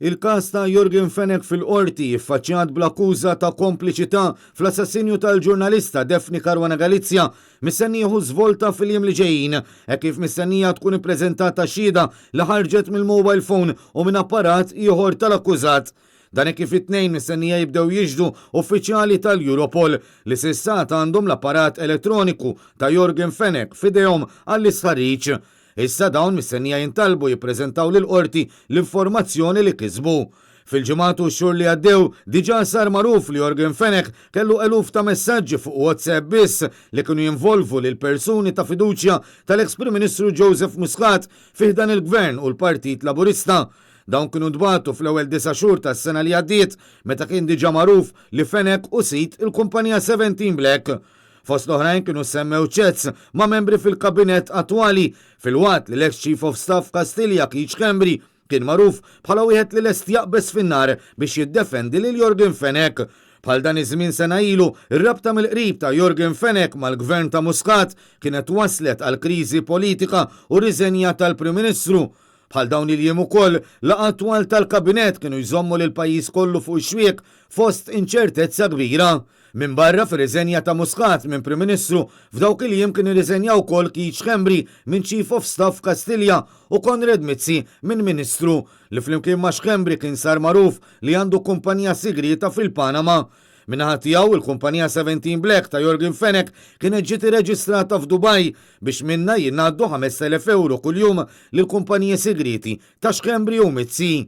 Il-każ ta' Jurgen Fenek fil-qorti jiffaċċjat bl-akkuża ta' kompliċità fl-assassinju tal-ġurnalista Defni Caruana Galizia mistennija jieħu żvolta fil-jiem li ġejjin, hekk kif mistennija tkun ippreżentata xhieda li ħarġet mill-mobile phone u minn apparat ieħor tal-akkużat. Dan hekk kif it-tnejn mistennija jibdew jiġdu uffiċjali tal-Europol li s'issat għandhom l-apparat elettroniku ta' Jurgen Fenek f'idejhom għall-istħarriġ. Issa dawn mistennija jintalbu jippreżentaw lil qorti l-informazzjoni li kisbu. Fil-ġimgħatu xhur li għaddew diġà sar magħruf li Jurgen Fenek kellu eluf ta' messaġġi fuq WhatsApp biss li kienu jinvolvu lil persuni ta' fiduċja tal-eks Prim Ministru Joseph Muscat fih dan il-Gvern u l-Partit Laburista. Dawn kienu dbatu fl-ewwel 9 xhur tas-sena li għaddiet meta kien diġà magħruf li Fenek usit il-kumpanija 17 Black. Fost l-oħrajn kienu semmew ċets ma' membri fil-kabinet attwali fil-waqt li l-ex Chief of Staff Kastilja Keith Schembri kien magħruf bħala wieħed li lest jaqbes fin-nar biex jiddefendi lil Jurgen Fenek. Bħal dan iż-żmien sena ilu, ir-rabta mill-qrib ta' Jurgen Fenek mal-Gvern ta' Muscat kienet waslet għal kriżi politika u riżenja tal-Prim Ministru. Bħal dawn il-jiem ukoll laqgħat twal tal-kabinet kienu jżommu lil pajjiż kollu fuq ix-xwiek fost inċertezza kbira. Min barra fir-riżenja ta' Muscat minn Prim Ministru f'dawk il-jiem kien irriżenjaw ukoll Keith Schembri minn Chief of Staff Kastilja u Konrad Mizzi minn Ministru li flimkien ma' Schembri kien sar magħruf li għandu kumpanija sigrita fil-Panama. Minnaħa tiegħu il-kumpanija 17 Black ta' Jurgen Fenek kienet ġiet irreġistrata f'Dubaj biex minna jingħaddu €5,000 kuljum lill kumpaniji sigriti ta' Schembri u Mizzi.